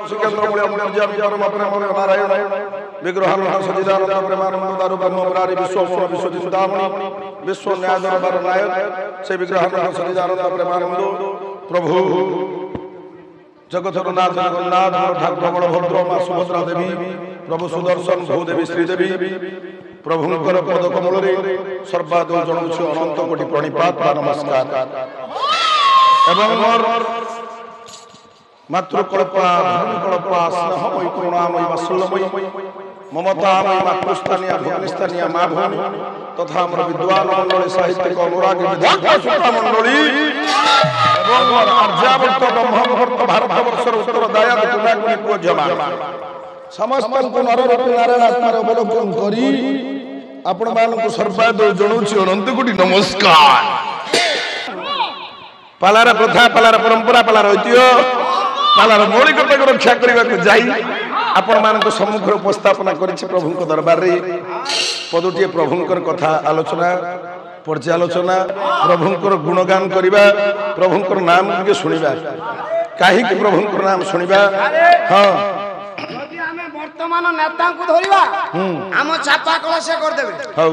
सुकेन्द्र मूल्य मूर्जन परम प्रेम नारायण विग्रहानंद सच्चिदानंद प्रेमानंद दारु ब्रह्म मुरारी विश्व विश्व चिंतामणि विश्व न्याय दरबार नायक से विग्रहानंद सच्चिदानंद प्रेमानंद प्रभु जगतनाथ जगन्नाथ ठाकुर बलभद्र मां सुभद्रा देवी प्रभु सुदर्शन भूदेवी श्रीदेवी प्रभुंकर पद कमल सर्वादौ जनाऊँ अनंत कोटि प्रणिपात नमस्कार एवं मातृकल्पा भूमिकल्पा स्नेहमयी करुणामयी वात्सल्यमयी ममतामयी मातृस्थानीय भुवनिस्थानीय माँ भूमि तथा आम विद्वान मंडली साहित्यिक अनुरागी विद्वान मंडली आर्यावर्त ब्रह्ममुहूर्त भारतवर्षर उत्तर दायाद कुनाकुनी पुओ झिअमान समस्त नररूपी नारायण आत्मार अवलोकन करी आपण मानकु सर्वादौ जणाऊँ अनंत कोटि नमस्कार। पालार प्रथा पालार परंपरा पालार ऐतिह्य पालार मौलिकता को रक्षा करने को जाई आपण मानक सम्मुख उपस्थापना करिछि प्रभुंक दरबार रे पदोटिए प्रभुंकर कथा आलोचना पर्यालोचना प्रभुंकर गुणगान करिबा प्रभुंकर नाम के सुनिबा काहे कि प्रभुंकर नाम सुनिबा हां वर्तमान नेता को धरिबा हम छापा कल से कर देबे हौ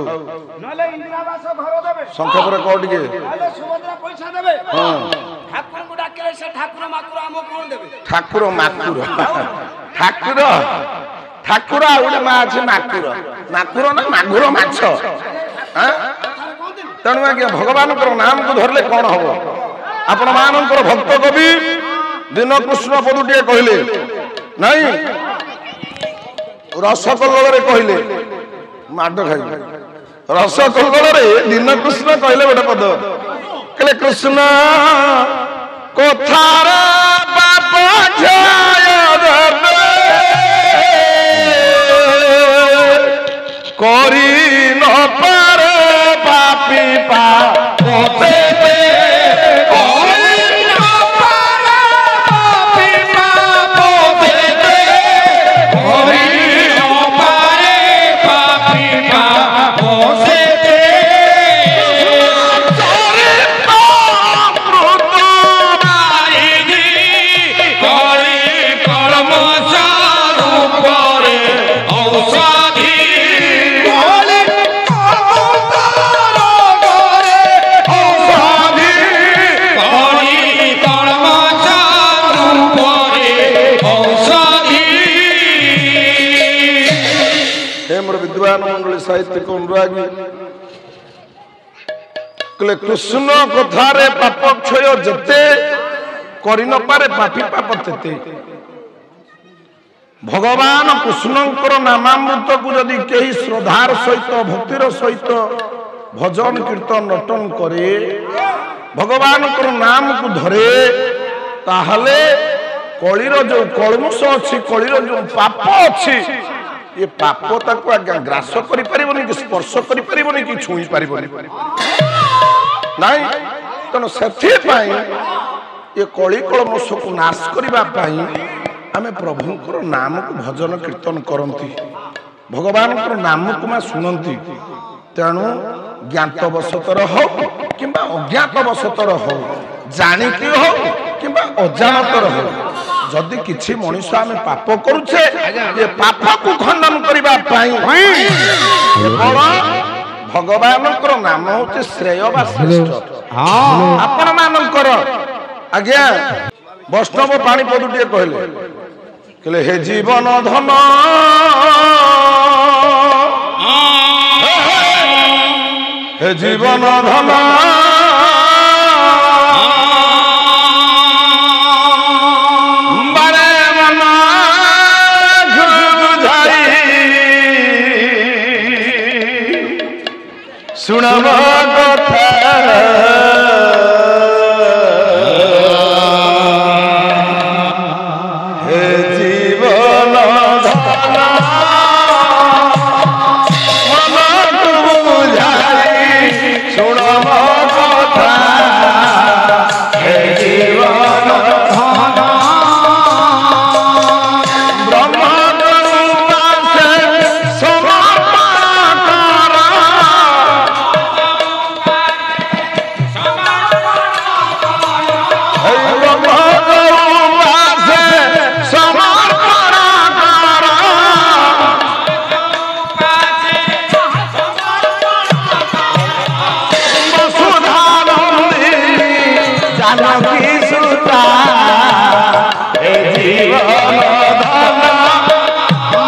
नले इंदिरावास घर देबे संख्या पर कोड के नले सुभद्रा पैसा देबे हां ठाकुर को डाकले से ठाकुर माकुर हम कोन देबे ठाकुर माकुर ठाकुर ठाकुर आउडे मा अछि माकुर माकुर ना मागुर माछ हां तनु आज्ञा भगवान को नाम को धरले कोन हबो आपण मानकर भक्त कवि दिन कृष्ण पदुटिए कहले नहीं रसकल्लोल कहले माड खाई रसकल्लोल दिन कृष्ण कहले गोटे पद कहले कृष्ण कथार बाप करी न पारे पापी पापे साहित्यिक अनुरागी कहले कृष्ण कथारे पाप क्षय जते करि न पारे पापी पाप तेते भगवान कृष्णंकर नामामृत को यदि केही श्रद्धार सहित भक्तिर सहित भजन कीर्तन नटन करे भगवान नाम को धरे ताहले कलिर जो कलमुष अच्छी कलिर जो पाप अच्छी ये पाप ताको आज्ञा ग्रास करि परिबोनी कि स्पर्श करि परिबोनी कि छुई परिबोनी नाही तनो सेथि पई ये कली कलमश को नाश करिबा पई आमे प्रभुंकर नाम को भजन कीर्तन करंती भगवान को नाम को मा सुनंती तेणु ज्ञातवशतर हो किंबा अज्ञातवशतर हो जानिकी हो किंबा अजानतर हो जदि किछि मनुष्य आमे पाप करूछे ये पाप को खंडन करिबा पई भगवानकर नाम होते श्रेय बा श्रेष्ठ आपण मानकर आज्ञा वैष्णव पानी पदुटिए कहले हे जीवन धन हे जीवन धन सुनब कथा हे जीवन धन मन बुझाई सुनब कथा हे जीवन धन ब्रह्म Sama ଜୀବନ ଧନ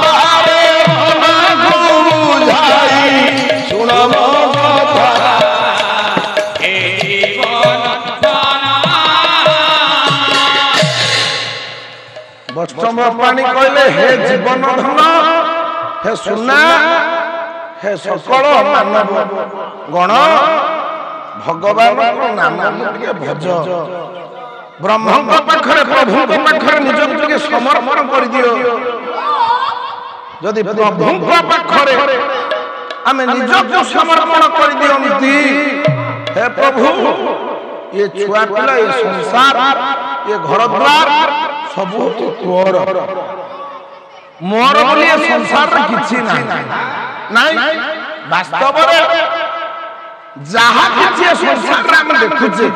ବାରେ ମନକୁ ବୁଝାଇ ଶୁଣ ମୋ କଥା ଏ ଜୀବନ ଧନ ବୈଷ୍ଣବ ପାଣି କହିଲେ ହେ ଜୀବନ ଧନ ହେ ସୁନା ହେ ସକଳ ମାନବ ଗଣ ଭଗବାନଙ୍କ ନାମକୁ ଟିକେ ଭଜ ବ୍ରହ୍ମଙ୍କ ପାଖରେ ପ୍ରଭୁଙ୍କ ପାଖରେ ନିଜକୁ ଟିକେ ସମର୍ପଣ କରିଦିଅ ଯଦି ପ୍ରଭୁଙ୍କ ପାଖରେ ଆମେ ନିଜକୁ ସମର୍ପଣ କରିଦିଅନ୍ତି ହେ ପ୍ରଭୁ ये छुआ पिला ये संसार ये घर द्वार सब तोर मोर बोली ये संसार किछि नहीं वास्तव रे जहा किछि संसार रे हम देखुचे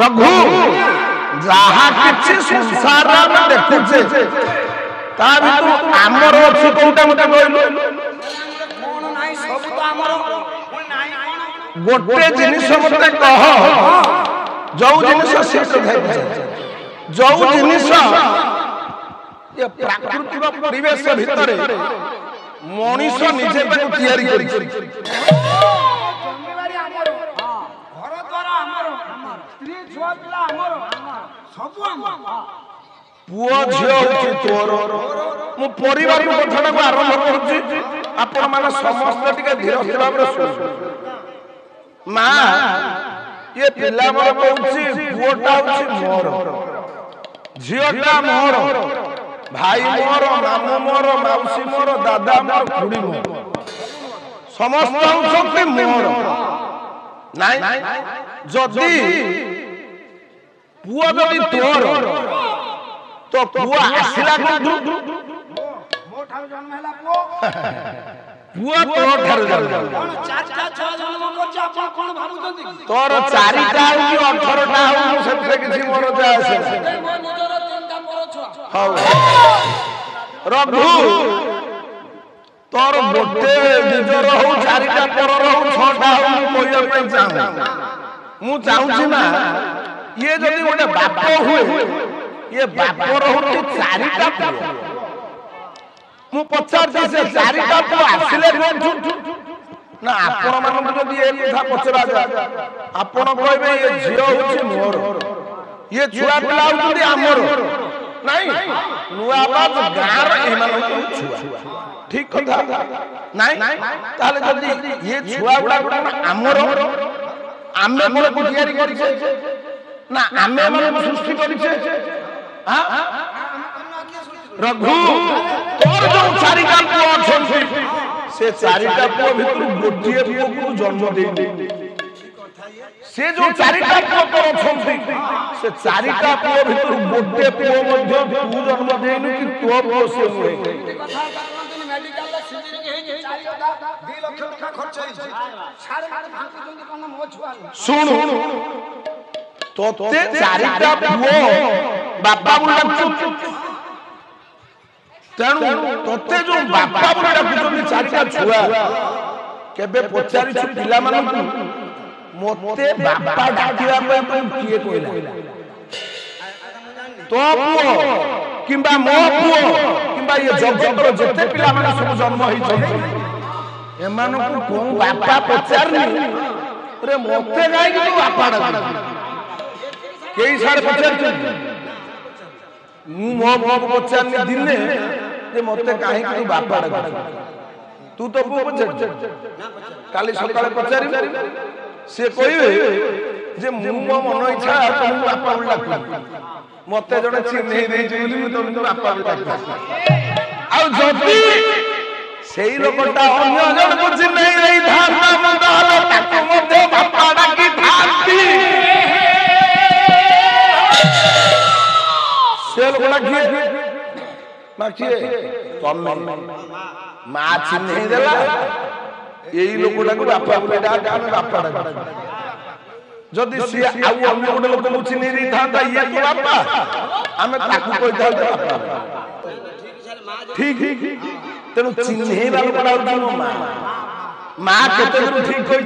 रघु जहा किछि संसार रे हम देखुचे ता भितु हमर अछि कोटा मते कहलो कोन नाही सब तो हमर कोन नाही गोटे जिनिस मते कह जो जिनिस शेष धाइ जो जिनिस ये प्राकृतिक परिवेश भितरे मनीष निजे ताकू तैयारी करी जमीवारी हमर घर द्वार हमर स्त्री छुआ पिला हमर सब हमर पुओ झियो होची तोर मु परिवार को कथाटा को आरंभ करूची आपण माने समस्त टिके धीर भाव रे सुन मां ये पिला मोर कहूची पुओटा होची मोर झियोटा मोर भाई मोर मामू मोर माउसी मोर दादा मोर खुड़ी मोर समस्त होची मोर नाइ जदी पुओ जदी तोर तो पुआ आसिला कोठु मो ठार जन्म हैला पो पुआ तो ठार जन्म कोन चारटा छह जन्म करछ आपण कोन भाबुचंती तोर चारिटा हो कि 18टा हो सेते किछि मोर जा आसे मो निजर तीनटा पर छुआ हाउ रघु तोर गोटे निजर हो चारिटा पर हो 6टा हो कोइया पे चाहू मु चाहूची ना ये जदी गोटे बाप हुए ये बापर होती चारिटा पुओ मु पचार से चारिटा पुओ आसिले ना आपण मानन जदी ए कथा पचरा जा आपण कहबे ये झियो होची मोर ये छुआ पिला होती हमर नहीं नुआ बात गार ए मानन छुआ ठीक कथा नहीं ताले जदी ये छुआ गुडा हमर आमे कोन को तैयारी करिसे ना आमे मन सृष्टि करिसे रघु तोर जो चारिटा पुओ अछंती से चारिटा पुओ भितर गोटिए पुओ को जन्म देई से जो चारिटा पुओ तोर अछंती से चारिटा पुओ भितर गोटे पुओ मध्य तू जन्म देइनु कि तो पुओ से होए कथा करनतनी मेडिकल ला सिटी के हे 2 लाख टका खर्च होई सारे भांकुचंती कोन मो छुआ सुन तोते चारिटा पुओ बापा बुला तेणु तोते जो बापा बुला कुचंती चारिटा छुआ केबे पचारि छु पिला मानन मोते बापा डाकिया पे तू किए कोइला तो पुओ किंबा मो पुओ किंबा ये जगतर जते पिला माने सब जन्म होई छथि एमानन को कोन बापा पचारनी रे मोते गाय कि तू बापा डाक केई सारे पचार मु मो पचारनी दिने जे मते काहे कि तू बापा डाक तू तो पुओ पचार काली सकाळे पचारि से कहिबे जे मु मो मन इच्छा तू बापा बोल डाक मते जने चिन्हे देई बोली मु तुम बापा बोल डाक आ जति सेई लोकटा अन्य जन को चिन्हे नहीं धारना मंद हलो ताको मते बापा डाकी थाती से लोकटा किए माखिए तमे मा चिन्हे देला एई लोकटा को बापा बोल डाक हम बापा डाक जदि सी आउ अन्य गोटे लोक को चिन्हे दै थांता ये तो बापा हमें ताकू कहि थांता बापा ठीक तेनु चिन्हे बाबू पडाउ मो मां केते दिन ठीक होई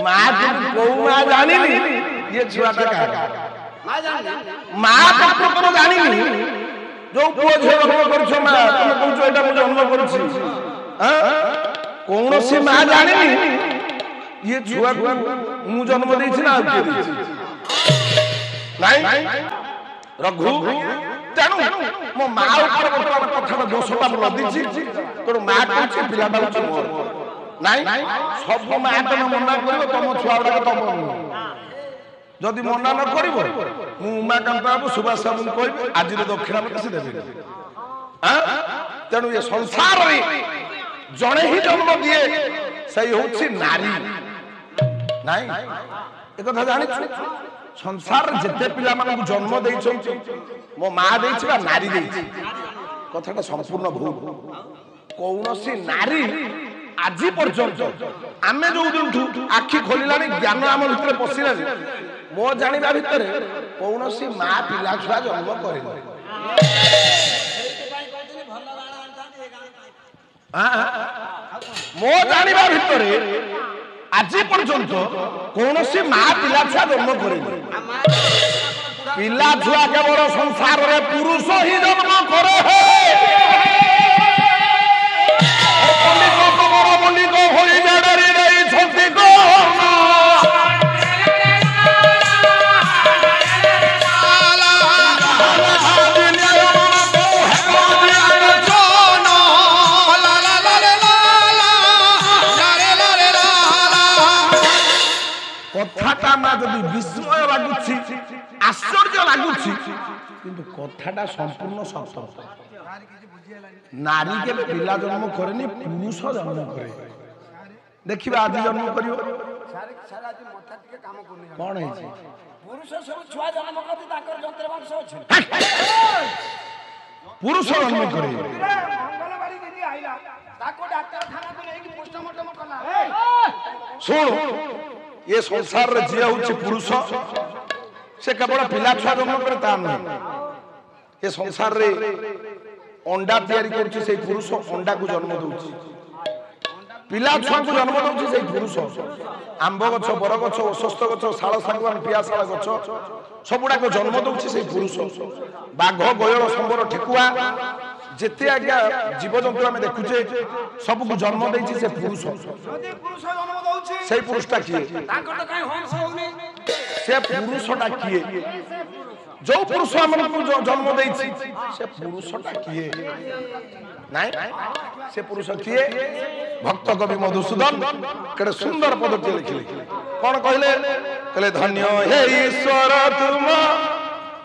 मां को मां जानिनी ये छुआटा का মা ତତ୍ତ୍ୱ ଜାଣିନି ଯୋଉ ପୁଅ ଝିଅ ଜନ୍ମ କରୁଛ ମା ତମେ କହୁଛ ଏଇଟା ମୁଁ ଜନ୍ମ କରୁଛି କୌଣସି ମା ଜାଣିନି ଇଏ ଛୁଆକୁ ମୁଁ ଜନ୍ମ ଦେଇଛି ନା ଆଉ କିଏ ଦେଇଛି ନାଇଁ ରଘୁ ତେଣୁ ମୋ ମା ଉପରେ ବର୍ତ୍ତମାନ କଥାଟା ଦୋଷଟା ମୁଁ ଲଦିଛି ତେଣୁ ମା କହୁଛି ପିଲାଟା ହଉଛି ମୋର ନାଇଁ ସବୁ ମା ତମେ ମନା କରିବ ତମ ଛୁଆ ଗୁଡାକ ତମ ଯଦି ମନା ନ କରିବ ମୁଁ ଉମାକାନ୍ତ ବାବୁ ସୁଭାଷ ବାବୁଙ୍କୁ କହିବି ଆଜିର ଦକ୍ଷିଣା ମତେ ସେ ଦେବେ ତେଣୁ ଏ ସଂସାରରେ ଜଣେ ହିଁ ଜନ୍ମ ଦିଏ ସେଇ ହଉଛି ନାରୀ ନାଇଁ ଏକଥା ଜାଣିଛୁ ସଂସାରରେ ଯେତେ ପିଲାମାନଙ୍କୁ ଜନ୍ମ ଦେଇଛନ୍ତି ମୋ ମା ଦେଇଛି ବା ନାରୀ ଦେଇଛି କଥାଟା ସମ୍ପୂର୍ଣ୍ଣ ଭୁଲ କୌଣସି ନାରୀ ଆଜି ପର୍ଯ୍ୟନ୍ତ ଆମେ ଯୋଉ ଦିନଠୁ ଆଖି ଖୋଲିଲାଣି ଜ୍ଞାନ ଆମ ଭିତରେ ପଶିଲାଣି ମୋ ଜାଣିବା ଭିତରେ କୌଣସି ମା ପିଲା ଛୁଆ ଜନ୍ମ କରେନି ମୋ ଜାଣିବା ଭିତରେ ଆଜି ପର୍ଯ୍ୟନ୍ତ କୌଣସି ମା ପିଲା ଛୁଆ ଜନ୍ମ କରେନି ପିଲା ଛୁଆ କେବଳ ସଂସାରରେ ପୁରୁଷ ହିଁ ଜନ୍ମ କରେ कथाटा ना जदि विस्मय लगुछि आश्चर्य लगुछि किंतु कथाटा संपूर्ण सत्य नारी के पिला जन्म करेनी पुरुष जन्म करे देखिबा आज जन्म करियो सारा आज मथा टिके काम करनी कोन है पुरुष सब छुआ जन्म करती ताकर जंत्र वंश अछि पुरुष जन्म करे मंगलवारी दीदी आइला ताको डॉक्टर खाना को लेके पोस्टमार्टम कला सुन ये संसार रे जिया होछि पुरुष से केवल पिला छुआ जन्म करे ता नहीं ये संसार रे अंडा तैयारी करछि से पुरुष अंडा को जन्म दउछि पिला छुआ को जन्म दउछि से पुरुष आंब गछ बर गछ अश्वस्थ गछ शाल सागवान पियासाल गछ सबुडा को जन्म दउछि से पुरुष बाघ गयल संबर ठेकुआ जेते आज्ञा जीव जंतु आमे देखुचे सब को जन्म दैछि से पुरुष यदि पुरुष जन्म दउछि से पुरुषटा किए ताकर त काई हंस होउनी से पुरुषटा किए जो पुरुष हमको जन्म दैछि से पुरुषटा किए नहीं से पुरुष किए भक्त कवि मधुसूदन केडे सुंदर पदटी लिखिले कोन कहले कहले धन्य हे ईश्वर तुम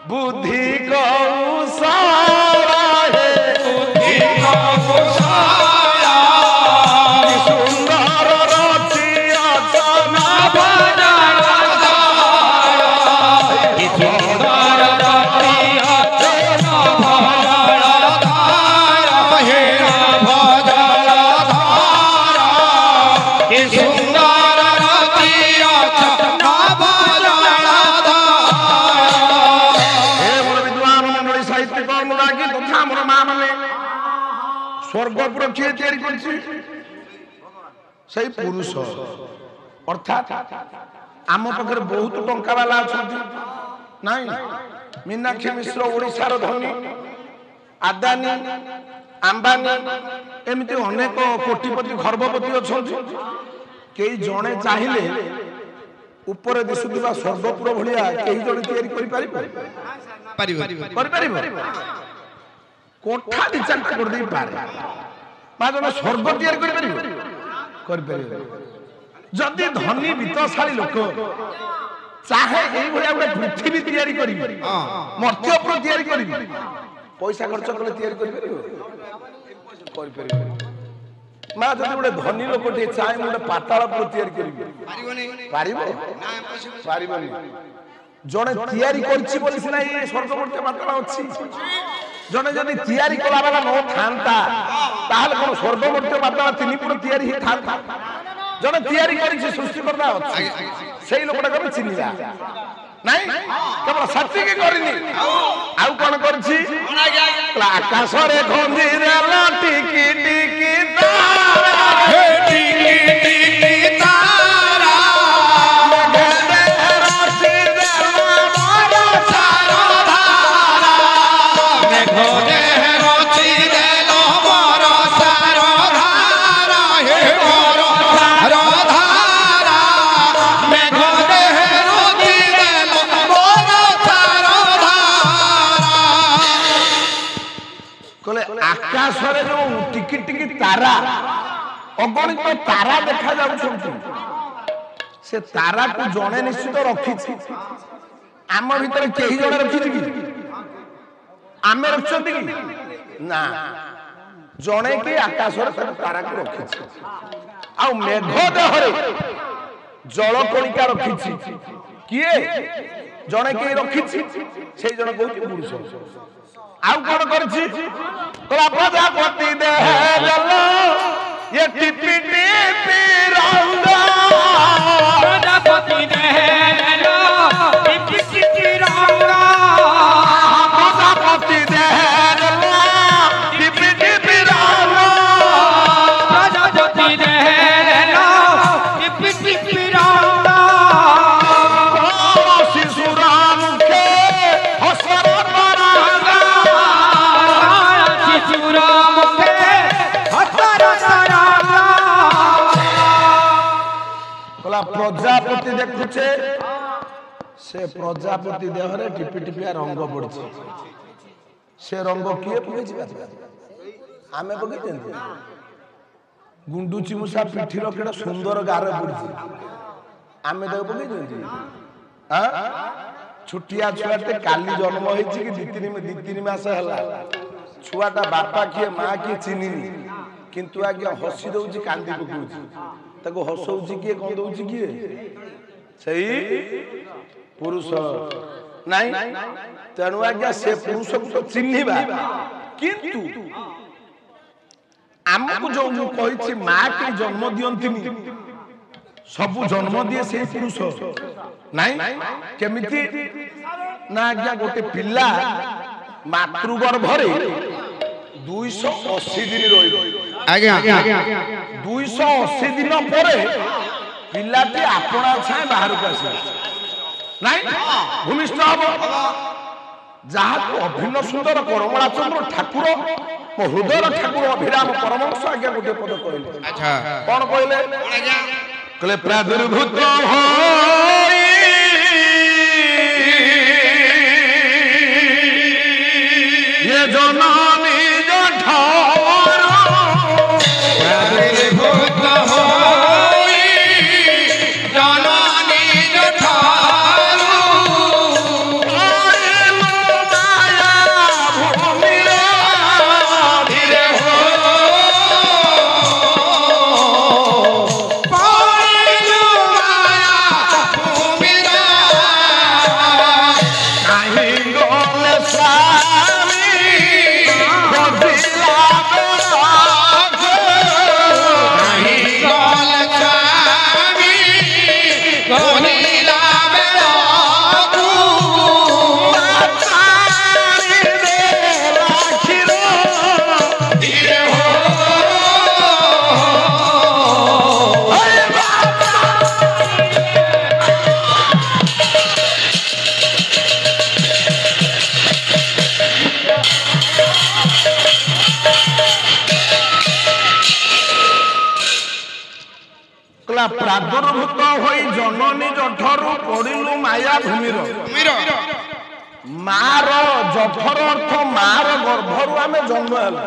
बुद्धि कौशला हे बुद्धि कौशला कि सुंदर रचिया तना भजना कि सुंदर रचिया तना भजना हे भजना कि सुंदर रचिया तना भजना स्वर्गपुर किए तैयारी करछि सही पुरुष अर्थात आम पाखे बहुत टंका वाला अछंती नहीं मीनाक्षी मिश्र ओडिशार धनी आदानी अंबानी एमती अनेक कोटिपति खर्बपति अछंती केई जणे चाहिले ऊपर दिसुथिबा स्वर्गपुर भलिया केई जणे तैयारी करि परिबो कोठा विचार कर दे पारे मा जने स्वर्ग तैयार कर परिबो जदि धनी वित्तशाली लोक चाहे एई भलिया ଗୋଟେ पृथ्वी तैयारी करिबो मर्त्यपुर तैयारी करिबो पैसा खर्च करले तैयारी कर परिबो मा जदि ଗୋଟେ धनी लोक टे चाहे ଗୋଟେ पातालपुर तैयारी करिबो पारिबो पारिबोनी जने तैयारी करछि बोली सिना ए स्वर्गपुर पाताल अछि जने जदि तैयारी कला वाला न थांता ताहले कोन स्वर्गमर्त्य पाताल तिनी पुर तैयारी ही थांता जने तैयारी करिछि सृष्टि करता अछि सेही लोकटा के चिन्हिला नाही केवल सत्य के करिनी आउ कोन करछि आकाश रे खंजीरे टिकी टिकी तारा हे टिकी टिकी तारा मगरे राशि रे मारा कहले आकाश रे जो टिकी टिकी तारा अगणित तारा देखा जाउछंती से तारा को जणे निश्चित रखी आम भीतर केही जणे रखी कि आमे रखछंती कि ना जणे के आकाश रे तारा को रखी आ मेघ देहरे जल कणिका रखी किए जणे के रखी से जण कहूची पुरुष आउ कौन करछि तोरा प्रजापति दे जल ये टिपी टिपी रंगा प्रजापति दे जल टिपी टिपी रंगा प्रजापति दे जल टिपी टिपी रंगा प्रजापति दे जल टिपी टिपी रंगा शिशुराम के हसर प्रजापति देखुचे से प्रजापति देहरे टिपी टिपिया रंग पड़ছে से रंग किए पकेछि आमे पकेछि गुंडुची मुसा पिठीर केडा सुंदर गार पड़ছে आमे देख पकेछि हां छुटिया छुआटे काली जन्म होइछि कि दी तीन मास हला छुआटा बापा किए मां किए चिन्हिनी किंतु आगे हसी दउछि कांदी पकउछि ताको हसौछि किए कोन दउछि किए सही पुरुष नाही तेणु आज्ञा से पुरुष को चिन्हिबा किंतु हमको जो मु कहिछि मां के जन्म दियंतिनी सब जन्म दिए से पुरुष नाही केमिति ना आज्ञा गोटे पिल्ला मातृगर्भरे 280 दिन रहिबो आज्ञा 280 दिन परे पिल्लाटी आपणा छाए बाहर को आसी नाही भूमिष्ठ हबो जहा को अभिन्न सुंदर करमला चंद्र ठाकुर मो हृदय ठाकुर अभिराम परमहंस आज्ञा गोटे पद कहले अच्छा कोन कहले आज्ञा कहले प्रादुर्भूत होई ये जननी जठर प्रादुर्भूत होई जननी जठर धीरे हो पाइलु माया भूमिरा काहे गोले स्वामी बदिला प्रादुर्भूत होई जननी जठर पड़िलु माया भूमिर मार जठर अर्थ मार गर्भरु आमे जन्म हला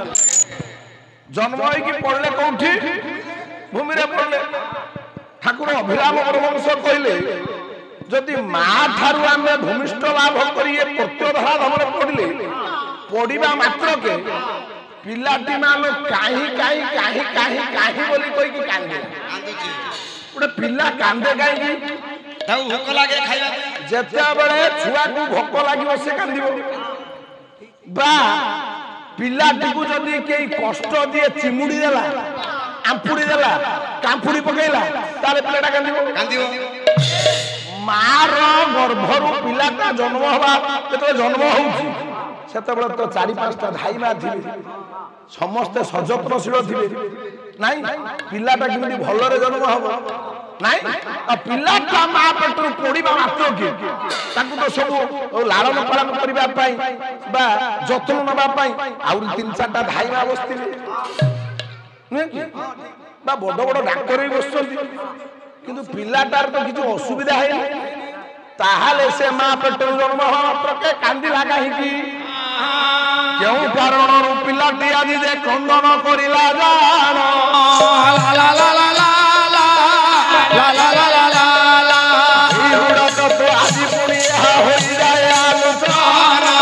जन्म होई कि पड़ले कोठी भूमि रे पड़ले ठाकुर अभिराम परमहंस कहले जदि मा थारु आमे भूमिष्ठ लाभ करिए प्रत्यधारा धमरे पड़ले पड़िबा मात्र के पिलाटी मानो काहे काहे काहे काहे काहे बोली कोई की कांदे गोटे पिला कांदे काहे ताऊ भोक लागे खाइबा जेते बेले छुआ को भोक लागियो से कांदिबो बा पिलाटी को जदी केई कष्ट दिए चिमुडी देला आंपुडी देला कांपुडी पकेला ताले पिलाटा कांदिबो मार गर्भरु पिलाटा जन्म हवा केते जन्म होउची सेते बेले तो 4-5टा धाई मा थिबे समस्त सजत्रशील थिबे नाही पिलाटा किमिति भलरे जन्म हबो नाही आ पिलाटा मा पेटरु पोडीबा मात्र के ताकु तो सब लालन पालन करिबा पई बा जतन नबा पई आउरी 3-4टा धाई मा बसथिबे नै कि बा बड बड डाक्टर ही बसछथि किंतु पिलाटार तो किछु असुविधा है ताहाले से मा पेटरु जन्म हवा मात्र के कांदी लागा ही कि কেউ কারণରୁ ପିଲାଟି ଆଜି ଯେ ଖଣ୍ଡନ କରିଲା ଜାଣ ଏଇଗୁଡ଼ା ତ ଆଜି ପୁଣି ଏହା ହୋଇଯାଏ ଆଲୋଚନା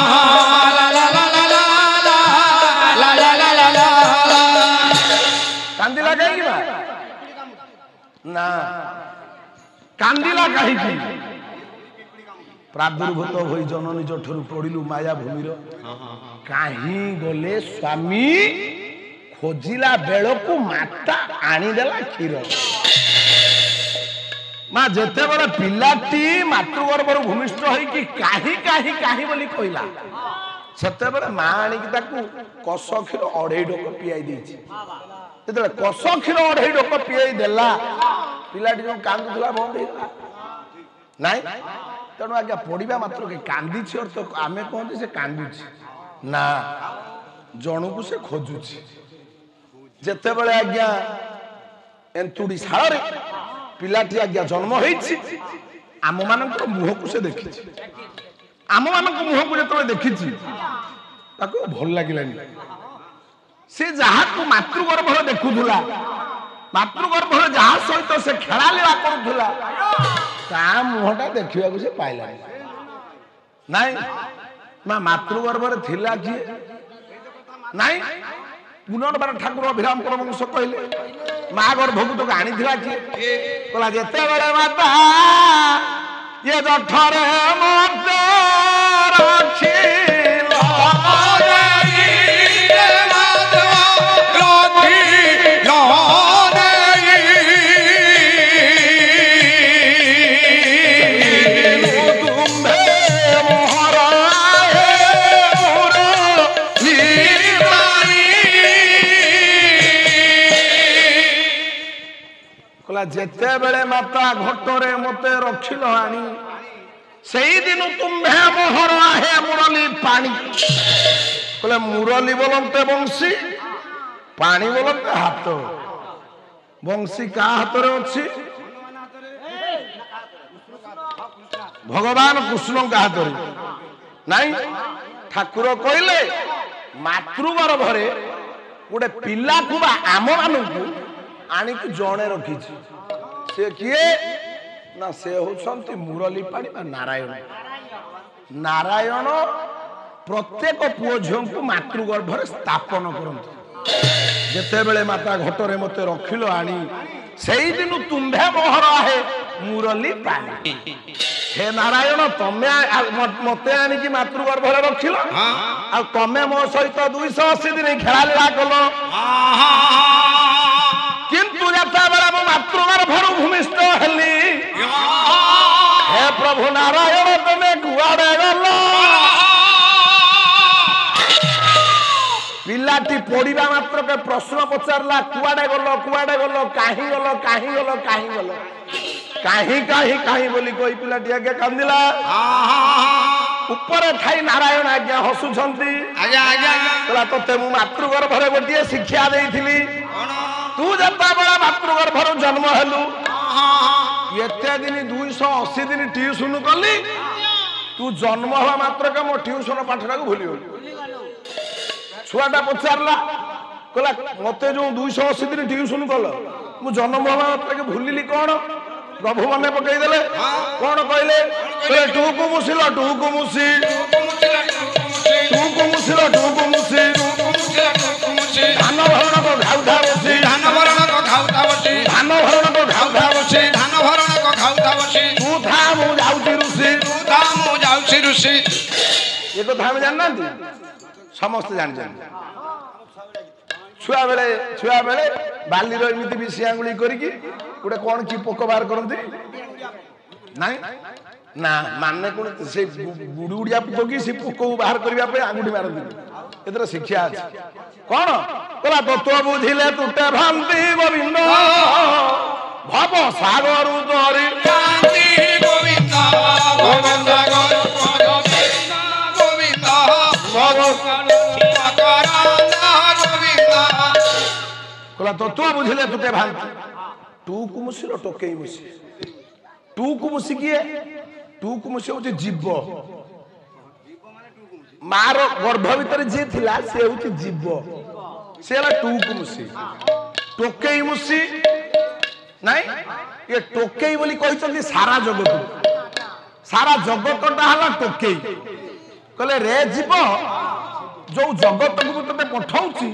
କାନ୍ଦିଲା କାହିଁକି ବା ନା କାନ୍ଦିଲା କାହିଁକି ପ୍ରାଦୁର୍ଭୂତ ହୋଇ ଜନନୀ ଜଠରୁ ପଡ଼ିଲୁ ମାୟା ଭୂମିର କାହିଁ ଗଲେ ସ୍ୱାମୀ ଖୋଜିଲା ବେଳକୁ ମାତା ଆଣିଦେଲା କ୍ଷୀର ମା ଯେତେବେଳେ ପିଲାଟି ମାତୃଗର୍ଭରୁ ଭୂମିଷ୍ଠ ହେଇକି କାହିଁ କାହିଁ କାହିଁ ବୋଲି କହିଲା ସେତେବେଳେ ମା ଆଣିକି ତାକୁ କଷ କ୍ଷୀର 2.5 ଡୋକ ପିଆଇ ଦେଇଛି ଯେତେବେଳେ କଷ କ୍ଷୀର 2.5 ଡୋକ ପିଆଇ ଦେଲା ପିଲାଟି ଯୋଉ କାନ୍ଦୁଥିଲା ବନ୍ଦ ହେଇଗଲା ନାଇଁ ତେଣୁ ଆଜ୍ଞା ପଢିବା ମାତ୍ର କି କାନ୍ଦିଛି ଅର୍ଥ ଆମେ କହନ୍ତି ସେ କାନ୍ଦୁଛି ନା ଜଣକୁ ସେ ଖୋଜୁଛି ଯେତେବେଳେ ଆଜ୍ଞା ଏନ୍ତୁଡି ଶାଳରେ ପିଲାଟି ଆଜ୍ଞା ଜନ୍ମ ହେଇଛି ଆମମାନଙ୍କର ମୁହଁକୁ ସେ ଦେଖିଛି ଆମମାନଙ୍କ ମୁହଁକୁ ଯେତେବେଳେ ଦେଖିଛି ତାକୁ ଭଲ ଲାଗିଲାନି ସେ ଯାହାକୁ ମାତୃଗର୍ଭରେ ଦେଖୁଥିଲା ମାତୃଗର୍ଭରେ ଯାହା ସହିତ ସେ ଖେଳାଳିଳା କରୁଥିଲା ତା ମୁହଁଟା ଦେଖିବାକୁ ସେ ପାଇଲାନି ନାଇଁ ମା ମାତୃଗର୍ଭରେ ଥିଲା କିଏ ନାଇଁ ପୁନର୍ବାର ଠାକୁର ଅଭିରାମ ପରମହଂସ କହିଲେ ମା ଗର୍ଭକୁ ତାକୁ ଆଣିଥିଲା କିଏ କହିଲା ଯେତେବେଳେ ମାତା ଇଏ ଜଠରେ ମତେ ରଖିଲ ଯେତେବେଳେ ମାତା ଘଟରେ ମତେ ରଖିଲ ଆଣି ସେଇଦିନ ତୁମ୍ଭେ ମୋହର ଆହେ ମୁରଲି ପାଣି କହିଲେ ମୁରଲି ବୋଲନ୍ତେ ବଂଶୀ ପାଣି ବୋଲନ୍ତେ ହାତ ବଂଶୀ କାହା ହାତରେ ଅଛି ଭଗବାନ କୃଷ୍ଣଙ୍କ ହାତରେ ନାଇଁ ଠାକୁର କହିଲେ ମାତୃଗର୍ଭରେ ଗୋଟେ ପିଲାକୁ ବା ଆମ ମାନଙ୍କୁ ଆଣିକି ଜଣେ ରଖିଛି ସେ କିଏ ନା ସେ ହଉଛନ୍ତି ମୁରଲି ପାଣି ବା ନାରାୟଣ ନାରାୟଣ ପ୍ରତ୍ୟେକ ପୁଅ ଝିଅଙ୍କୁ ମାତୃଗର୍ଭରେ ସ୍ଥାପନ କରନ୍ତି ଯେତେବେଳେ ମାତା ଘଟରେ ମତେ ରଖିଲ ଆଣି ସେଇଦିନ ତୁମ୍ଭେ ମୋହର ଆହେ ମୁରଲି ପାଣି ହେ ନାରାୟଣ ତମେ ମତେ ଆଣିକି ମାତୃଗର୍ଭରେ ରଖିଲ ଆଉ ତମେ ମୋ ସହିତ 280 ଦିନ ଖେଳାଳିଳା କଲ କିନ୍ତୁ ଯେତେବେଳେ ମୁଁ ମାତୃଗର୍ଭରୁ ଭୂମିଷ୍ଠ ହେଲି ହେ ପ୍ରଭୁ ନାରାୟଣ ତମେ କୁଆଡେ ଗଲ ପିଲାଟି ପଢିବା ମାତ୍ରକେ ପ୍ରଶ୍ନ ପଚାରିଲା କୁଆଡେ ଗଲ କାହିଁ ଗଲ କାହିଁ ଗଲ କାହିଁ ଗଲ କାହିଁ କାହିଁ କାହିଁ ବୋଲି କହି ପିଲାଟି ଆଜ୍ଞା କାନ୍ଦିଲା ଉପରେ ଥାଇ ନାରାୟଣ ଆଜ୍ଞା ହସୁଛନ୍ତି କହିଲା ତତେ ମୁଁ ମାତୃଗର୍ଭରେ ଗୋଟିଏ ଶିକ୍ଷା ଦେଇଥିଲି ତୁ ଯେତେବେଳେ ମାତୃଗର୍ଭରୁ ଜନ୍ମ ହେଲୁ ଏତେ ଦିନ 280 ଦିନ ଟିଉସନ କଲି ତୁ ଜନ୍ମ ହେବା ମାତ୍ରକେ ମୋ ଟିଉସନ ପାଠଟାକୁ ଭୁଲିଗଲୁ ଛୁଆଟା ପଚାରିଲା କହିଲା ମତେ ଯୋଉ 280 ଦିନ ଟିଉସନ କଲ ମୁଁ ଜନ୍ମ ହେବା ମାତ୍ରକେ ଭୁଲିଲି କଣ ପ୍ରଭୁ ମନେ ପକେଇଦେଲେ କଣ କହିଲେ ଟୁକୁ ମୁସିଲ ଟୁକୁ ମୁସି ଟୁକୁ ମୁସିଲ ଟୁକୁ ମୁସି ଧାନ ଭରଣ କ ଘାଉଧା ବସି ଧାନ ଭରଣ କ ଘାଉଧା ବସି ଧାନ ଭରଣ କ ଘାଉଧା ବସି ଧାନ ଭରଣ କ ଘାଉଧା ବସି ତୁ ଥା ମୁଁ ଯାଉଛି ଋଷି ତୁ ଥା ମୁଁ ଯାଉଛି ଋଷି ଏ କଥା ଆମେ ଜାଣିନାହାନ୍ତି ସମସ୍ତେ ଜାଣିଛନ୍ତି ଛୁଆ ବେଳେ ବାଲିର ଏମିତି ବି ସିଆଙ୍ଗୁଳି କରିକି ଗୋଟେ କଣ କି ପୋକ ବାହାର କରନ୍ତି ନାଇଁ ନା ମାନେ କଣ ସେ ଗୁଡୁଗୁଡିଆ ପୋକ କି ସେ ପୋକକୁ ବାହାର କରିବା ପାଇଁ ଆଙ୍ଗୁଠି ମାରନ୍ତି ଏଥିରେ ଶିକ୍ଷା ଅଛି କଣ କହିଲା ତତ୍ତ୍ୱ ବୁଝିଲେ ତୁଟେ ଭ୍ରାନ୍ତି ଗୋବିନ୍ଦ ଭବ ସାଗରୁ ଧରି ଗୋବିନ୍ଦ ଗୋବିନ୍ଦ ଗୋବିନ୍ଦ କହିଲା ତତ୍ତ୍ୱ ବୁଝିଲେ ତୁଟେ ଭ୍ରାନ୍ତି ଟୁକୁ ମୁସିର ଟୋକେଇ ମୁସି ଟୁକୁ ମୁସି କିଏ ଟୁକୁ ମୁସି ହଉଛି ଜୀବ ମାର ଗର୍ଭ ଭିତରେ ଯିଏ ଥିଲା ସେ ହଉଛି ଜୀବ, ସେ ହେଲା ଟୁକୁ ମୁସି, ଟୋକେଇ ମୁସି ନାଇଁ, ଏ ଟୋକେଇ ବୋଲି କହିଛନ୍ତି ସାରା ଜଗତ, ସାରା ଜଗତଟା ହେଲା ଟୋକେଇ। କହିଲେ ରେ ଯିବ, ଯୋଉ ଜଗତକୁ ମୁଁ ତତେ ପଠାଉଛି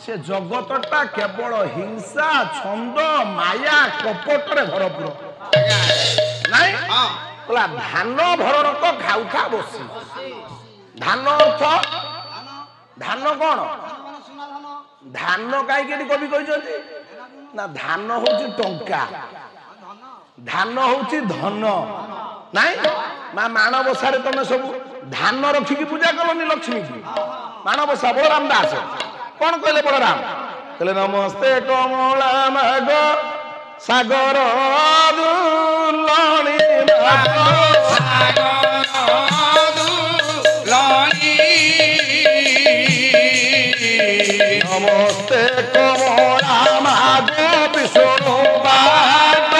ସେ ଜଗତଟା କେବଳ ହିଂସା, ଛନ୍ଦ, ମାୟା, କପଟରେ ଭରପୁର ନାଇଁ। କହିଲା ଧାନ ଭରଣକ ଖାଉଥା ବସି। ଧାନ ଅର୍ଥ, ଧାନ କଣ? ଧାନ କାହିଁକି ଏଠି କବି କହିଛନ୍ତି ନା ଧାନ ହଉଛି ଟଙ୍କା, ଧାନ ହଉଛି ଧନ ନାଇଁ। ମା ମାଣବସାରେ ତମେ ସବୁ ଧାନ ରଖିକି ପୂଜା କଲନି ଲକ୍ଷ୍ମୀ କି? ମାଣବସା ବଳରାମ ଦାସ କଣ କହିଲେ? ବଳରାମ କହିଲେ ନମସ୍ତେ କମଳା ମାଗ ସାଗର ଦୁଲଣୀ ନମସ୍ତେ କମଳା ମାଗ ବିଷ୍ଣୁ ବାଟ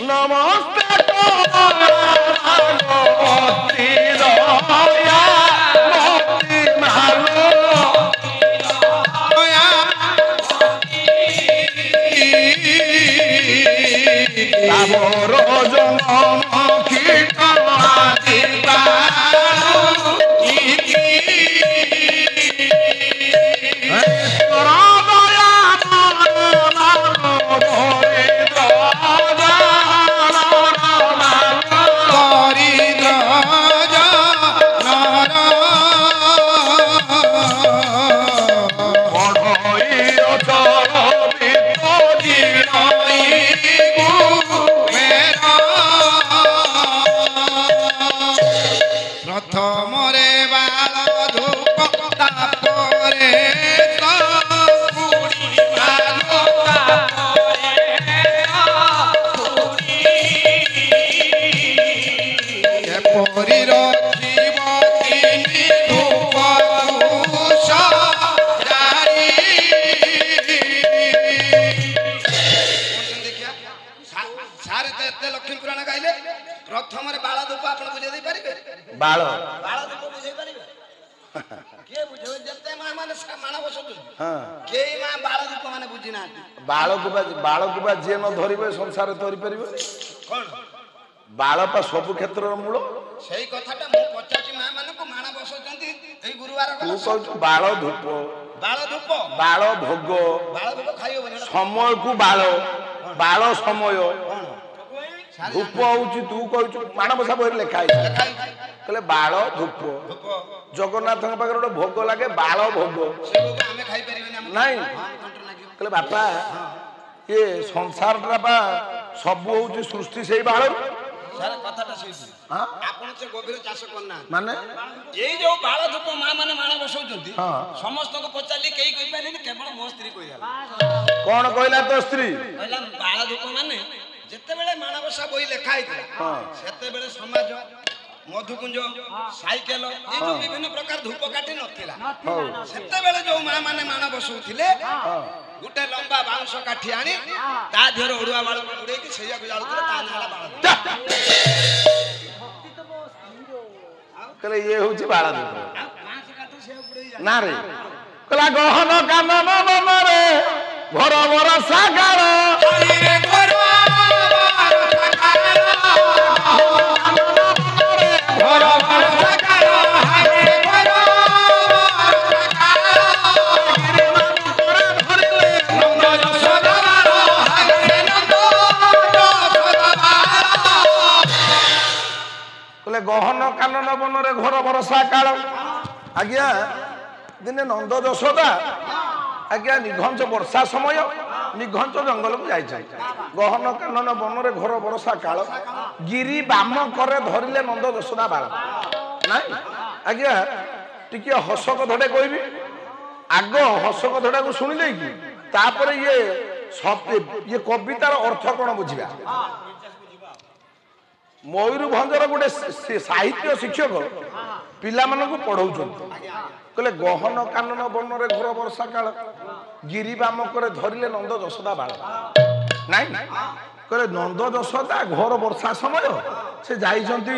ନମସ୍ତେ କମଳା ମାଗ ଅତି ଦୟା ମତି ମାଲୋ ଆମର ଜନ୍ମ କୀଟ ଦିବା ବାଳକୁ ବା ଯିଏ ନ ଧରିବେ ସଂସାର ଧରି ପାରିବେ କଣ? ବାଳ ପା ସବୁ କ୍ଷେତ୍ରର ମୂଳ। ସେଇ କଥାଟା ମୁଁ ପଚାରୁଛି ମା ମାନଙ୍କୁ, ମାଣ ବସଉଛନ୍ତି ଏଇ ଗୁରୁବାର। ତୁ କହୁଛୁ ବାଳ ଧୂପ, ବାଳ ଧୂପ, ବାଳ ଭୋଗ, ବାଳ ଭୋଗ ଖାଇବନି, ସମୟକୁ ବାଳ, ବାଳ ସମୟ ଧୂପ ହଉଛି। ତୁ କହୁଛୁ ମାଣବସା ବହିରେ ଲେଖା ହେଇଛି, କହିଲେ ବାଳ ଧୂପ। ଜଗନ୍ନାଥଙ୍କ ପାଖରେ ଗୋଟେ ଭୋଗ ଲାଗେ ବାଳ ଭୋଗ, ଆମେ ଖାଇପାରିବେନି ନାଇଁ। କହିଲେ ବାପା ଏ ସଂସାରଟା ବା ସବୁ ହଉଛି ସୃଷ୍ଟି ସେଇ ବାଳରୁ। କଥାଟା ସେଇଠି ଆପଣ ସେ ଗଭୀର ଚାଷ କରୁନାହାନ୍ତି। ମାନେ ଏଇ ଯୋଉ ବାଳ ଧୂପ ମା ମାନେ ମାଣ ବସଉଛନ୍ତି, ସମସ୍ତଙ୍କୁ ପଚାରିଲି କେହି କହିପାରିଲେନି, କେବଳ ମୋ ସ୍ତ୍ରୀ କହିଲା। କଣ କହିଲା ତୋ ସ୍ତ୍ରୀ? କହିଲା ବାଳ ଧୂପ ମାନେ ଯେତେବେଳେ ମାଣବସା ବହି ଲେଖା ହେଇଥିଲା ସେତେବେଳେ ସମାଜ, ମଧୁକୁଞ୍ଜ, ସାଇକେଲ, ଏ ଯୋଉ ବିଭିନ୍ନ ପ୍ରକାର ଧୂପକାଠି ନଥିଲା। ସେତେବେଳେ ଯୋଉ ମା ମାନେ ମାଣ ବସଉଥିଲେ ଗୋଟେ ଲମ୍ବା ବାଉଁଶ କାଠି ଆଣି ତା ଦେହରେ ଅଡୁଆ ବାଳକୁ ଉଡେଇକି ସେଇଆକୁ ଜାଳୁଥିଲେ, ତା ନାଁ ହେଲା ବାଳ। କହିଲେ ଇଏ ହଉଛି ବାଳ ଧୂପ ନା ରେ। କହିଲା ଗହନ କାନନ ମନରେ ଘର ବର ସାଗାର ଗହନ କାନନ ବନରେ ଘର ଭରସା କାଳ। ଆଜ୍ଞା ଦିନେ ନନ୍ଦ ଯଶୋଦା ଆଜ୍ଞା ନିଘଞ୍ଚ ବର୍ଷା ସମୟ ନିଘଞ୍ଚ ଜଙ୍ଗଲକୁ ଯାଇଛନ୍ତି। ଗହନ କାନନ ବନରେ ଘର ଭରସା କାଳ, ଗିରି ବାମ କରେ ଧରିଲେ ନନ୍ଦ ଯଶୋଦା ବାଳ। ନାଇଁ ଆଜ୍ଞା ଟିକେ ହସ କଥାଟେ କହିବି, ଆଗ ହସ କଥାଟାକୁ ଶୁଣି ଦେଇକି ତାପରେ ଇଏ କବିତାର ଅର୍ଥ କଣ ବୁଝିବା। ମୟୂରଭଞ୍ଜର ଗୋଟେ ସାହିତ୍ୟ ଶିକ୍ଷକ ପିଲାମାନଙ୍କୁ ପଢଉଛନ୍ତି। କହିଲେ ଗହନ କାନନ ବନରେ ଘର ବର୍ଷା କାଳ, ଗିରି ବାମକରେ ଧରିଲେ ନନ୍ଦ ଯଶୋଦା ବାଳ। ନାଇଁ କହିଲେ ନନ୍ଦ ଯଶୋଦା ଘୋର ବର୍ଷା ସମୟ ସେ ଯାଇଛନ୍ତି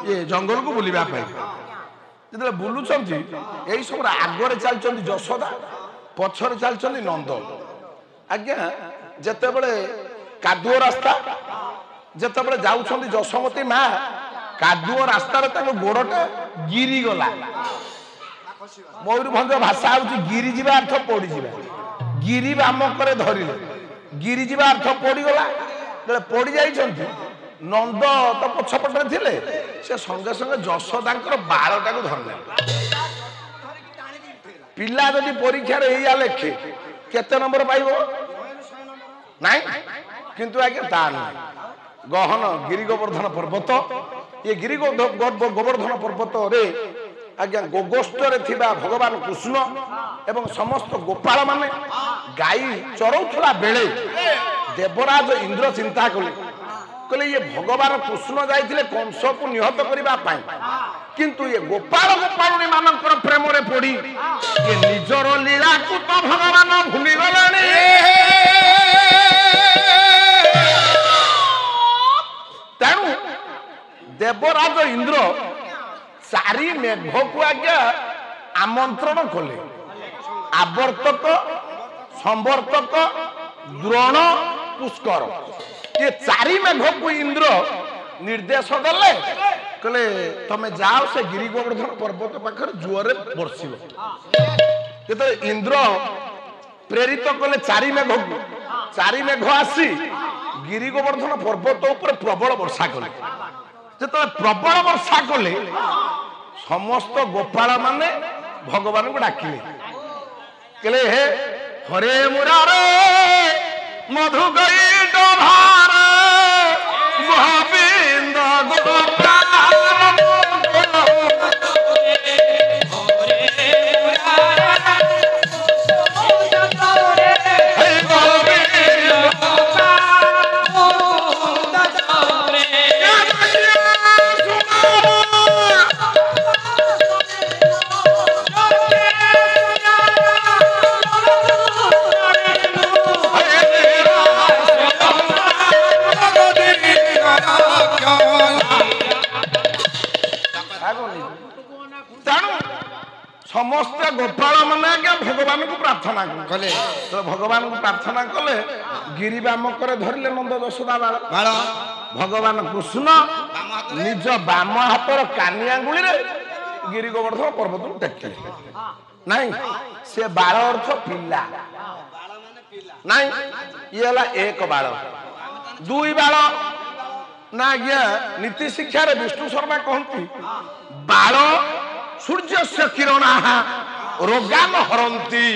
ଇଏ ଜଙ୍ଗଲକୁ ବୁଲିବା ପାଇଁ। ଯେତେବେଳେ ବୁଲୁଛନ୍ତି ଏଇ ସମୟରେ ଆଗରେ ଚାଲିଛନ୍ତି ଯଶୋଦା, ପଛରେ ଚାଲିଛନ୍ତି ନନ୍ଦ। ଆଜ୍ଞା ଯେତେବେଳେ କାଦୁଅ ରାସ୍ତା, ଯେତେବେଳେ ଯାଉଛନ୍ତି ଯଶୋମତୀ ମା କାଦୁଅ ରାସ୍ତାରେ ତାଙ୍କ ଗୋଡଟା ଗିରିଗଲା। ମୟୂରଭଞ୍ଜ ଭାଷା ହଉଛି ଗିରି ଯିବା ଅର୍ଥ ପଡିଯିବା। ଗିରି ବାମକରେ ଧରିଲେ, ଗିରି ଯିବା ଅର୍ଥ ପଡିଗଲା। ଯେତେବେଳେ ପଡି ଯାଇଛନ୍ତି ନନ୍ଦ ତ ପଛପଟରେ ଥିଲେ, ସେ ସଙ୍ଗେ ସଙ୍ଗେ ଯଶୋଦାଙ୍କର ବାଳଟାକୁ ଧରିଲେ। ପିଲା ଯଦି ପରୀକ୍ଷାରେ ଏଇଆ ଲେଖେ କେତେ ନମ୍ବର ପାଇବ? ନାଇଁ, କିନ୍ତୁ ଆଜ୍ଞା ତା ନୁହେଁ। ଗହନ ଗିରି ଗୋବର୍ଦ୍ଧନ ପର୍ବତ, ଏ ଗିରି ଗୋବର୍ଦ୍ଧନ ପର୍ବତରେ ଆଜ୍ଞା ଗୋଗୋଷ୍ଠରେ ଥିବା ଭଗବାନ କୃଷ୍ଣ ଏବଂ ସମସ୍ତ ଗୋପାଳ ମାନେ ଗାଈ ଚରଉଥିଲା ବେଳେ ଦେବରାଜ ଇନ୍ଦ୍ର ଚିନ୍ତା କଲେ, କହିଲେ ଇଏ ଭଗବାନ କୃଷ୍ଣ ଯାଇଥିଲେ କଂସକୁ ନିହତ କରିବା ପାଇଁ, କିନ୍ତୁ ଏ ଗୋପାଳ ଗୋପାଳୁଣୀ ମାନଙ୍କର ପ୍ରେମରେ ପଡି ଏ ନିଜର ଲୀଳାକୁ ତ ଭଗବାନ ଭୁଲିଗଲେଣି। ତେଣୁ ଦେବରାଜ ଇନ୍ଦ୍ର 4 ମେଘକୁ ଆଜ୍ଞା ଆମନ୍ତ୍ରଣ କଲେ। ଆବର୍ତ୍ତକ, ସମ୍ବର୍ତ୍ତକ, ଦ୍ରୋଣ, ପୁଷ୍କର, ଏ 4 ମେଘକୁ ଇନ୍ଦ୍ର ନିର୍ଦ୍ଦେଶ ଦେଲେ, କହିଲେ ତମେ ଯାଅ ସେ ଗିରି ଗୋବର୍ଦ୍ଧନ ପର୍ବତ ପାଖରେ ଜୋରରେ ବର୍ଷିବ। ଯେତେବେଳେ ଇନ୍ଦ୍ର ପ୍ରେରିତ କଲେ 4 ମେଘକୁ, 4 ମେଘ ଆସି ଗିରି ଗୋବର୍ଦ୍ଧନ ପର୍ବତ ଉପରେ ପ୍ରବଳ ବର୍ଷା କଲେ। ଯେତେବେଳେ ପ୍ରବଳ ବର୍ଷା କଲେ ସମସ୍ତ ଗୋପାଳ ମାନେ ଭଗବାନଙ୍କୁ ଡାକିଲେ, କହିଲେ ହେ ହରେ ମୁରାରେ ମଧୁ ଗଇଟ ଭାର ଗୋବିନ୍ଦ ସମସ୍ତେ ଗୋପାଳ ମାନେ ଆଜ୍ଞା ଭଗବାନଙ୍କୁ ପ୍ରାର୍ଥନା କଲେ। ଭଗବାନଙ୍କୁ ପ୍ରାର୍ଥନା କଲେ, ଗିରି ବାମକରେ ଧରିଲେ ନନ୍ଦ ଯଶୋଦା ବାଳ। ଭଗବାନ କୃଷ୍ଣ ନିଜ ବାମ ହାତର କାନି ଆଙ୍ଗୁଳିରେ ଗିରି ଗୋବର୍ଦ୍ଧନ ପର୍ବତକୁ ଟେକିଲେ। ନାଇଁ, ସେ ବାଳ ଅର୍ଥ ପିଲା। ନାଇଁ, ଇଏ ହେଲା 1 ବାଳ। 2 ବାଳ ନା ଆଜ୍ଞା ନୀତି ଶିକ୍ଷାରେ ବିଷ୍ଣୁ ଶର୍ମା କହନ୍ତି ବାଳ ସୂର୍ଯ୍ୟସ୍ୟ କିରଣାଃ ରୋଗାନ ହରନ୍ତି।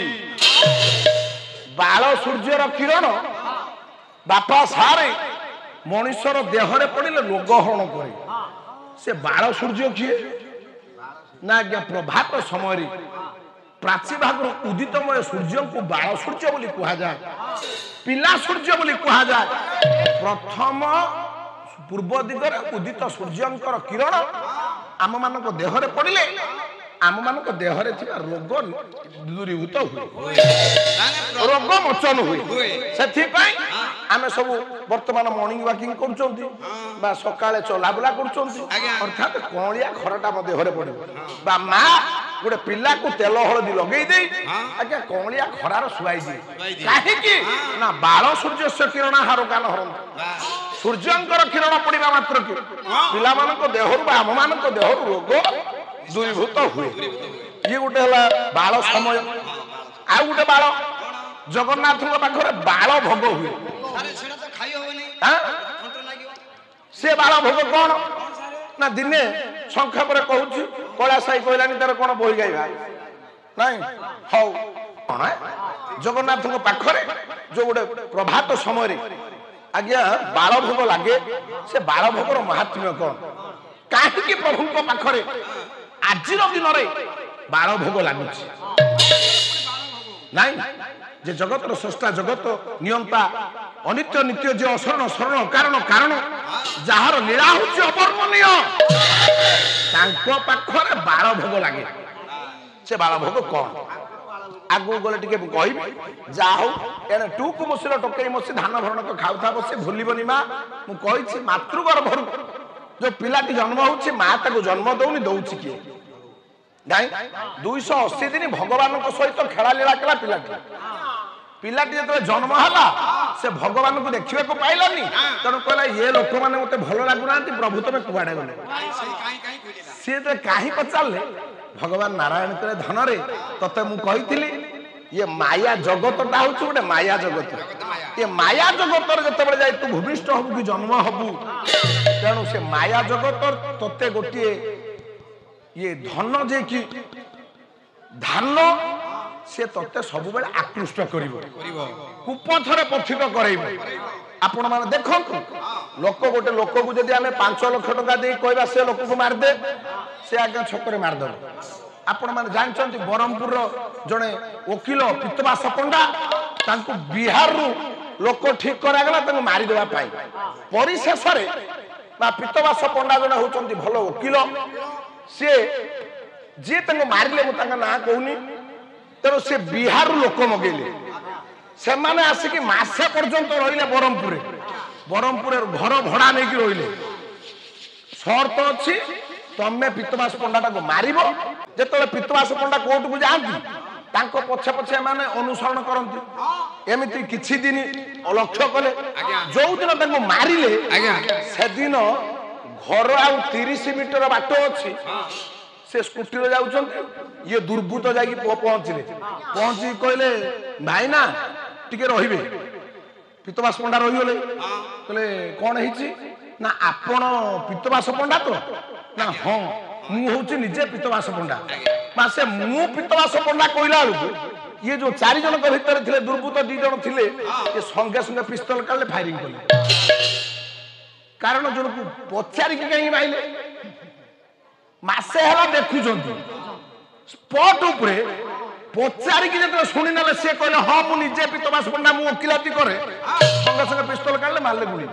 ବାଳ ସୂର୍ଯ୍ୟର କିରଣ ବାପା ସାରେ ମଣିଷର ଦେହରେ ପଡ଼ିଲେ ରୋଗ ହରଣ କରେ। ସେ ବାଳ ସୂର୍ଯ୍ୟ କିଏ? ନା ଆଜ୍ଞା ପ୍ରଭାତ ସମୟରେ ପ୍ରାଚୀ ଭାଗରୁ ଉଦିତମୟ ସୂର୍ଯ୍ୟଙ୍କୁ ବାଳ ସୂର୍ଯ୍ୟ ବୋଲି କୁହାଯାଏ, ପିଲା ସୂର୍ଯ୍ୟ ବୋଲି କୁହାଯାଏ। ପ୍ରଥମ ପୂର୍ବ ଦିଗରେ ଉଦିତ ସୂର୍ଯ୍ୟଙ୍କର କିରଣ ଆମମାନଙ୍କ ଦେହରେ ପଡ଼ିଲେ ଆମମାନଙ୍କ ଦେହରେ ଥିବା ରୋଗ ଦୂରୀଭୂତ ହୁଏ, ରୋଗ ମୋଚନ ହୁଏ। ସେଥିପାଇଁ ଆମେ ସବୁ ବର୍ତ୍ତମାନ ମର୍ଣ୍ଣିଂ ୱାକିଂ କରୁଛନ୍ତି ବା ସକାଳେ ଚଲାବୁଲା କରୁଛନ୍ତି, ଅର୍ଥାତ କଅଁଳିଆ ଖରାଟା ଆମ ଦେହରେ ପଡ଼ିବ। ବା ମା ଗୋଟେ ପିଲାକୁ ତେଲ ହଳଦୀ ଲଗେଇ ଦେଇ ଆଜ୍ଞା କଅଁଳିଆ ଖରାର ଶୁଆଇ ଦିଏ। କାହିଁକି ନା ବାଳ ସୂର୍ଯ୍ୟସ୍ୟ କିରଣ ରୋଗାନ ହରନ୍ତି। ସୂର୍ଯ୍ୟଙ୍କର କିରଣ ପଡ଼ିବା ମାତ୍ରକେ ପିଲାମାନଙ୍କ ଦେହରୁ ବା ଆମମାନଙ୍କ ଦେହରୁ ରୋଗ ଦୂରୀଭୂତ ହୁଏ। ଇଏ ଗୋଟେ ହେଲା ବାଳ ସମୟ। ଆଉ ଗୋଟେ ବାଳ, ଜଗନ୍ନାଥଙ୍କ ପାଖରେ ବାଳ ଭୋଗ ହୁଏ। ସେ ବାଳ ଭୋଗ କଣ ନା ଦିନେ ସଂକ୍ଷେପରେ କହୁଛି, କୈଳାସାଇ କହିଲାନି ତାର କଣ ବହି ଗାଇବା ନାଇଁ। ହଉ, କଣ ଜଗନ୍ନାଥଙ୍କ ପାଖରେ ଯୋଉ ଗୋଟେ ପ୍ରଭାତ ସମୟରେ ଆଜ୍ଞା ବାଳ ଭୋଗ ଲାଗେ, ସେ ବାଳ ଭୋଗର ମହାତ୍ମ୍ୟ କଣ? କାହିଁକି ପ୍ରଭୁଙ୍କ ପାଖରେ ଆଜିର ଦିନରେ ବାଳ ଭୋଗ ଲାଗୁଛି? ନାଇଁ, ଯେ ଜଗତର ସ୍ରଷ୍ଟା, ଜଗତ ନିୟନ୍ତା, ଅନିତ୍ୟ ନିତ୍ୟ, ଯେ ଅଶରଣ ଶରଣ କାରଣ କାରଣ, ଯାହାର ଲୀଳା ହଉଛି ଅବର୍ଣ୍ଣନୀୟ, ତାଙ୍କ ପାଖରେ ବାଳ ଭୋଗ ଲାଗେ। ସେ ବାଳ ଭୋଗ କଣ? आगु गले टिके कहबी जा हो एने टूकु मसीर टोकई मसी धान भरणक खाउथा बसे भूलिबनी मां मु कहिछि मातृगर्भरु जो पिलाटी जन्म होछि मां ताको जन्म दउनी दउछि किए नहीं 280 दिन भगवान सहित खेला लीला कला पिलाटी जो जन्म है से भगवान को देखा पाइलानी तेणु कहला ये लोक मैंने मत भल लगुना प्रभु तुम कुआड़े गले सी तो कहीं पचारे भगवान नारायण करे धन रे तते मु कही ये माया जगतटा हूँ गोटे माया जगत ये माया जगत जो जाए तू भूमिष्ठ हबु कि जन्म हबु तेणु से माया जगत तते गोटे ये धन जे कि धान से तते सब बेले आकृष्ट करिवो कुपथरे पथित कराइबो आपण माने देखंतु लोक गोटे लोक को जदि आमे 5 लाख टका दे कहबा से लोक को मार दे से आगे छकरे मार दो आपण माने जानचंती बरहमपुर रो जणे वकील पितवास पंडा तांको बिहार रु लोक ठीक करा गला तांको मारी देबा पाई परिशेष रे बा पितवास पंडा जणे होचंती भलो वकील से जे तांको मारिले मु तांका ना कहूनी तेणु से बिहार लोक मगेले से माने आसिकी मासे पर्यंत रहिले बरहमपुर घर भड़ा नहीं कि रहिले शर्त अच्छी तमे पितवास पंडाटा को मारिबो जेतले पितवास पंडा कोर्ट को जांती तांको पछे पछे माने अनुसरण करंती एमिति किछि दिन लक्ष्य कले जो दिन तांको मारिले से दिन घर आ 30 मीटर बाट अछि से स्कूटी रे जाउछन ये दुर्बृत्त जाई पहुंचले पहुंची कहले भाई ना टिके रहिबे पितवास पंडा रही गले कहले कौन है ना आपण पितवास पंडा तो ना हाँ मु हूँ निजे पितवास पंडा से मु पितवास पंडा कहला बेलू ये जो 4 जन भीतर थे दुर्बृत्त 2 जन थे ये संगे संगे पिस्तल काले फायरिंग कले कारण जन को पचारिक कहीं माइले मासे हला देखुछन स्पॉट उपरे पचारिक जते सुनि नले से कहले हां मु निजे पितवास पंडा मु वकिलाती करे संगे संगे पिस्तल काले मारले गुली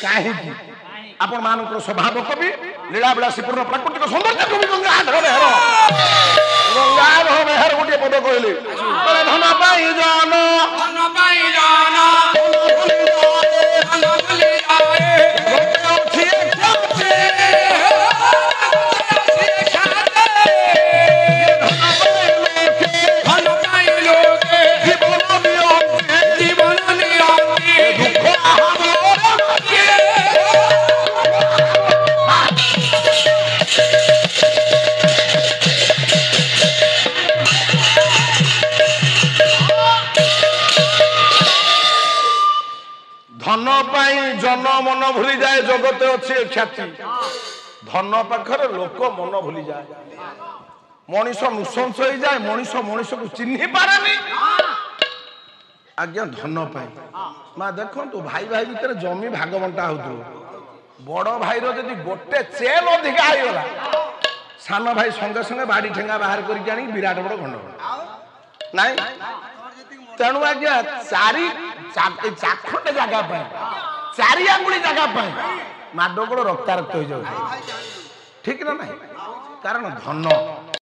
काहे की आपण मानकर स्वभाव कवि लीला विलासीपूर्ण प्राकृतिक सौंदर्य कवि गंगाधर मेहर गोटे पद कहले धन पाई जान जन मन भूली जाए जगत अच्छी ख्याति धन पाखरे लोक मन भूली जाए मनीष नृशंस हो जाए मनीष को चिन्ह पारे आज्ञा धन पाई माँ देखो भाई भाई भितर जमी भाग बंटा हो बड़ भाई री गोटे चेल अधिका होगा सान भाई संगे संगे बाड़ी ठेंगा बाहर कर विराट बड़ गंडगोल नाई तेणु आज्ञा चाखंडे जगह 4 आंगुली जगह माडगोड़ रक्तारक्त हो जाए ठीक ना नहीं कारण धन